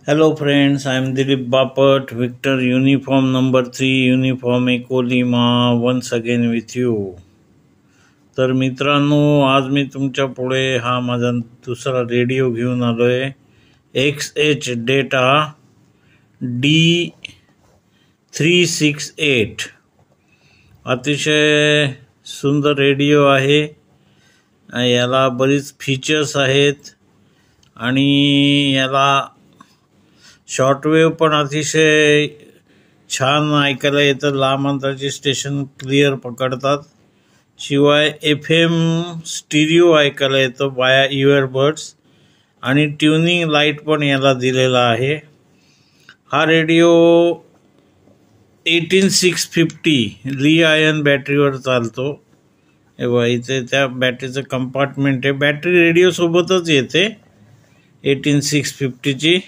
Hello friends, I am Dilip Bapat, Victor Uniform number 3, Uniform Echo Lima, once again with you. तर मित्रांनो, आज मी तुमच्या पुढे हा माझा दुसरा रेडिओ घेऊन आलोय. XH data D368. अतिशय सुंदर रेडिओ आहे. याला बरीच फीचर्स आहेत आणि याला शॉर्टवेव्ह पण अतिशय छान ऐकायला येतं. लांब अंतराचे स्टेशन क्लिअर पकडतात. शिवाय FM स्टिरिओ ऐकायला येतं वाया इयरबड्स आणि ट्युनिंग लाईट पण याला दिलेला आहे. हा रेडिओ 18650 ली आयन बॅटरीवर चालतो. इथे त्या बॅटरीचं कंपार्टमेंट आहे. बॅटरी रेडिओ सोबतच येते 18650ची.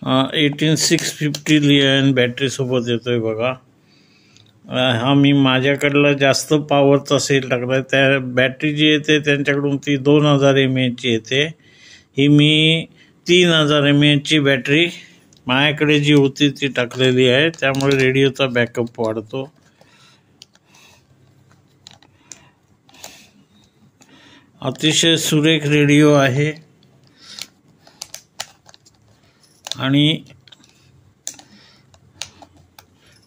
18650 ली आयन बॅटरी सोबत येतोय बघा. हा मी माझ्याकडलं जास्त पॉवरचा सेल टाकला. त्या बॅटरी जी येते त्यांच्याकडून ती 2000 mAh येते. ही मी 3000 mAh बॅटरी माझ्याकडे जी होती ती टाकलेली आहे. त्यामुळे रेडिओचा बॅकअप वाढतो. अतिशय सुरेख रेडिओ आहे आणि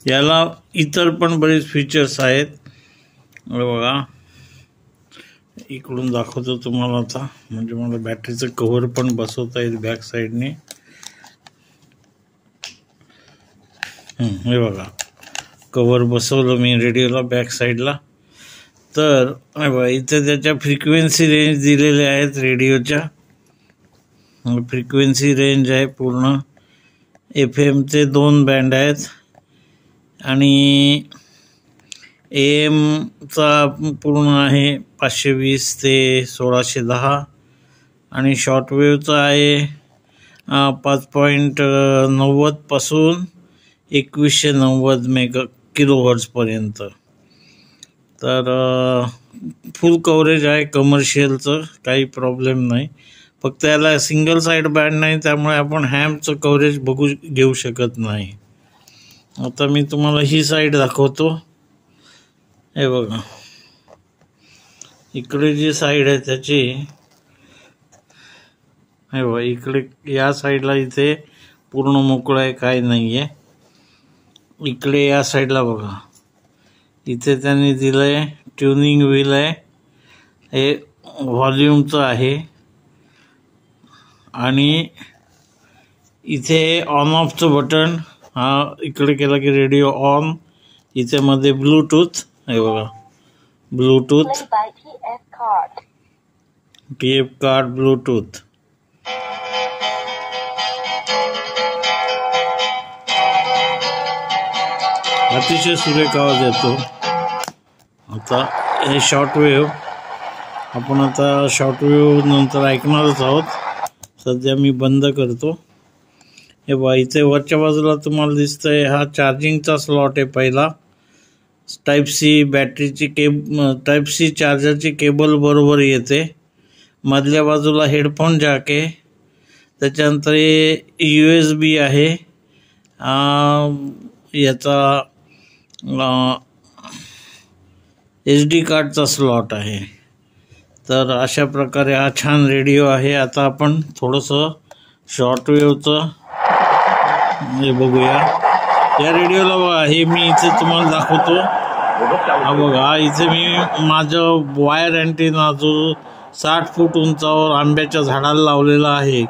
याला इतर पण बरेच फीचर्स आहेत. बघा, इकडून दाखवतो तुम्हाला आता. म्हणजे मला बॅटरीचं कव्हर पण बसवता येईल बॅक साईडने. हे बघा, कव्हर बसवलं मी रेडिओला बॅक साईडला. तर इथे त्याच्या फ्रिक्वेन्सी रेंज दिलेल्या आहेत. रेडिओच्या फ्रिक्वेन्सी रेंज आहे पूर्ण. FMचे 2 बँड आहेत आणि AM पूर्ण आहे 520 ते 1610 आणि शॉर्टवेव्हचा आहे 5.90 पासून 2190 किलोहर्ट्ज पर्यंत. तर फुल कव्हरेज आहे कमर्शियलचं, काही प्रॉब्लेम नाही. फक्त याला सिंगल साईड बँड नाही, त्यामुळे आपण हॅमचं कव्हरेज घेऊ शकत नाही. आता मी तुम्हाला ही साईड दाखवतो. हे बघा, इकडे जी साईड आहे त्याची, हे बघा, इकडे या साईडला इथे पूर्ण मोकळं आहे, काही नाही आहे. इकडे या साईडला बघा, इथे त्यांनी दिलंय ट्युनिंग व्हील आहे. हे व्हॉल्यूमचं आहे आणि इथे ऑन ऑफचं बटन. हा इकडे केला की रेडिओ ऑन. इथे मध्ये ब्लूटूथ, हे बघा, ब्लूटूथ, PF कार्ड, ब्लूटूथ. अतिशय सुरेख आवाज येतो. आता हे शॉर्टवेव्ह आपण आता शॉर्टवेव्ह नंतर ऐकणारच आहोत. सध्या मी बंद करतो. हे बघा, इथे वरच्या बाजूला तुम्हाला दिसतंय हा चार्जिंगचा स्लॉट आहे पहिला. टाईप-C बॅटरीची टाईप-C चार्जरची केबल बरोबर येते. मधल्या बाजूला हेडफोन जॅक आहे. त्याच्यानंतर USB आहे. याचा SD कार्डचा स्लॉट आहे. तर अशा प्रकारे हा छान रेडिओ आहे. आता आपण थोडंसं शॉर्टवेव्हचं हे बघूया. या रेडिओला बघा, हे मी इथे तुम्हाला दाखवतो. हा बघा, इथे मी माझं वायर अँटेना जो 60 फूट उंचावर आंब्याच्या झाडाला लावलेला आहे,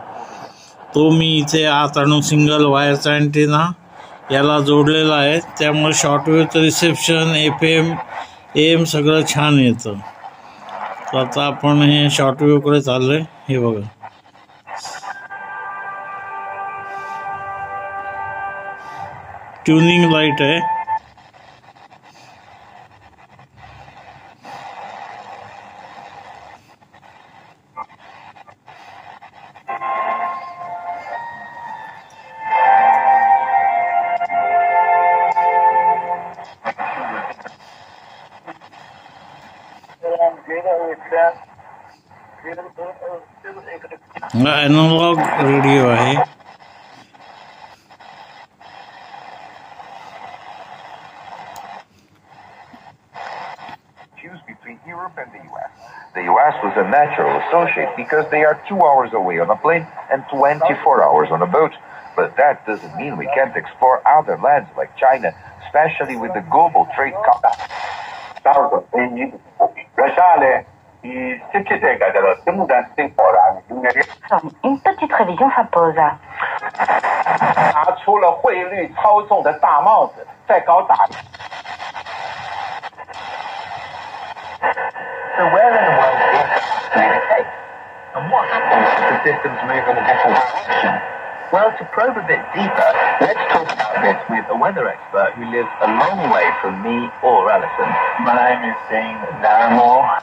तो मी इथे आत आणून सिंगल वायरचा अँटेना याला जोडलेला आहे. त्यामुळे शॉर्टवेव्हचं रिसेप्शन, FM, AM सगळं छान येतं. तर आता आपण हे शॉर्टवेव्हकडे चाललोय. हे बघा, ट्युनिंग लाईट आहे. हा एनालॉग रेडिओ आहे. Between Europe and the US. The US was a natural associate because they are 2 hours away on a plane and 24 hours on a boat. But that doesn't mean we can't explore other lands like China, especially with the global trade compact. Une petite révision s'impose. 拿出了汇率操纵的大帽子，在搞打。So where in the world is communicate? And what happens if the systems move in a different direction? Well, to probe a bit deeper, let's talk about this with a weather expert who lives a long way from me or Alison. My name is Dean Naramore.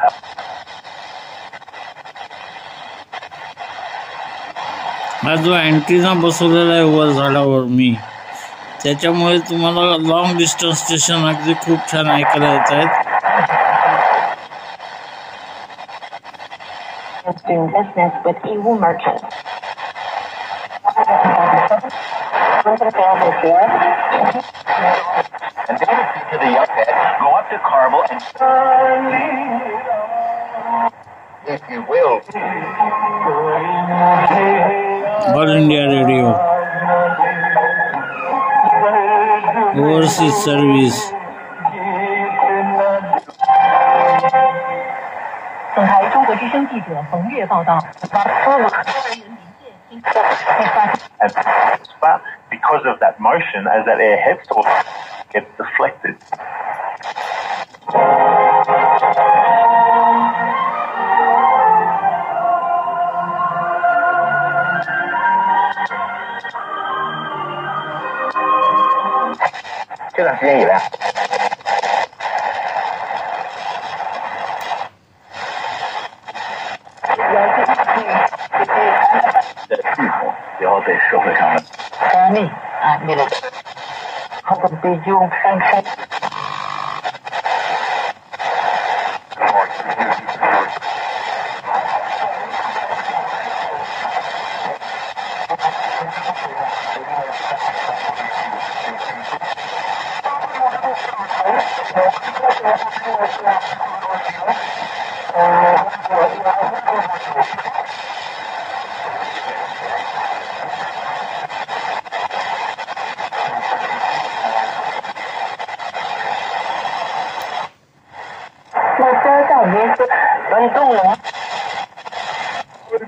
हा जो antenna बसवलेला आहे वर झाडावर मी, त्याच्यामुळे तुम्हाला long distance station अगदी खूप छान ऐकायला येत आहेत. Doing business with EU merchants. And then to the up head, go up to Carmel and, if you will, All India Radio overseas service. 本台中国之声记者冯月报道。 because of that motion, as that air heads towards, gets deflected.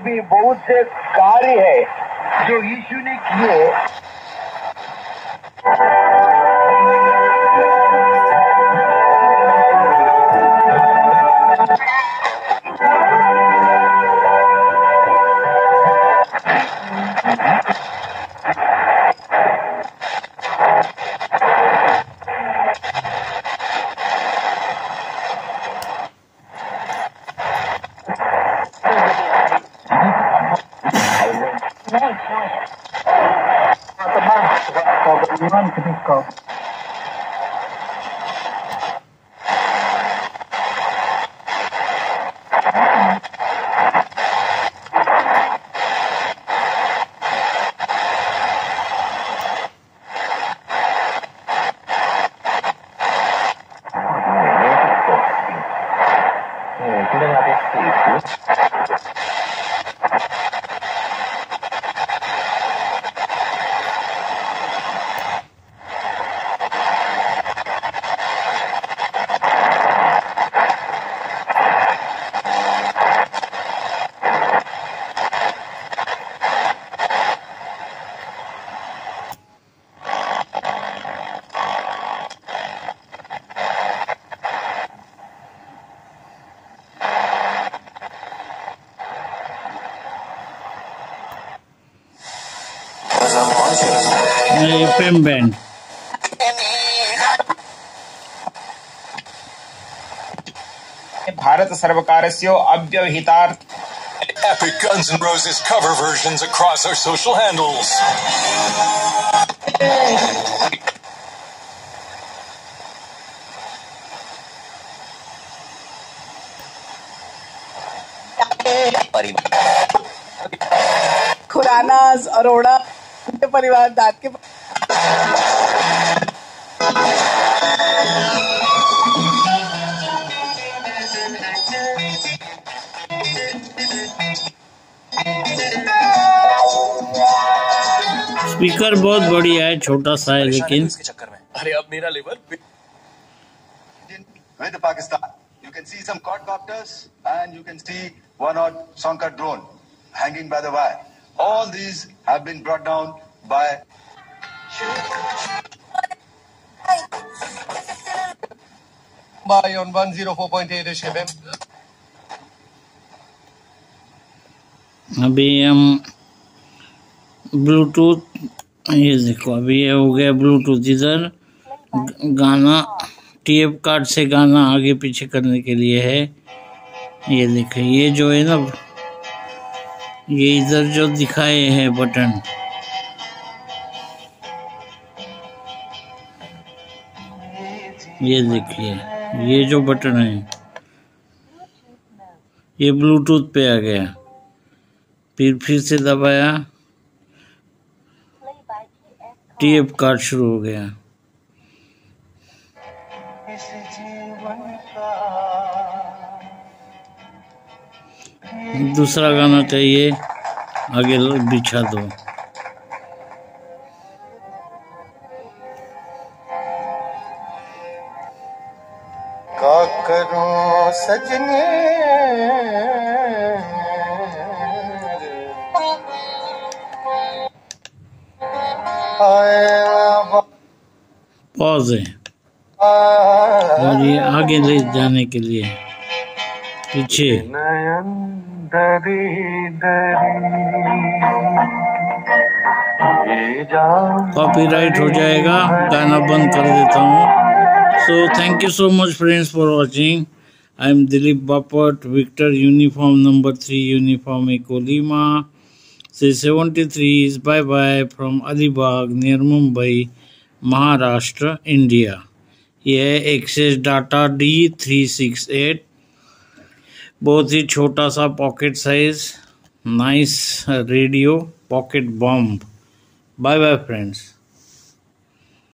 भी बहुत से कार्य है जो यीशु ने किए. FM band. Bharat सर्वकारस्य अव्यवहितार्थ Epic Guns N' Roses cover versions across our social handles. परिवार खुरानाज अरोड़ा के परिवार दाद के स्पीकर बहुत बढ़िया है, छोटा सा है लेकिन इसके चक्कर में अरे अब मेरा level with Pakistan. You can see some quadcopters and you can see one odd Sonka drone hanging by the wire. All these have been brought down by on 104.8 FM. अभी हम ब्लूटूथ, ये देखो अभी ये हो गया ब्लूटूथ। इधर गाना TF card से गाना आगे पीछे करने के लिए है। ये देखिए, ये जो है ना, ये इधर जो दिखाए हैं बटन, ये देखिए, ये जो बटन है ये ब्लूटूथ पे आ गया। फिर से दबाया, टीएफ कार्ड शुरू हो गया। दूसरा गाना चाहिए, आगे बिछा दो। का करूं सजने पॉज है, और ये आगे ले जाने के लिए पीछे। कॉपीराइट हो जाएगा, गाना बंद कर देता हूँ। So thank you so much friends for watching. I am Dilip Bapat, Victor Uniform number 3 Uniform Echo Lima से 73 bye bye from Alibag near Mumbai, Maharashtra, India. यह है एक्सेस डाटा D368, बहुत ही छोटा सा pocket size, nice radio, pocket bomb. Bye bye friends.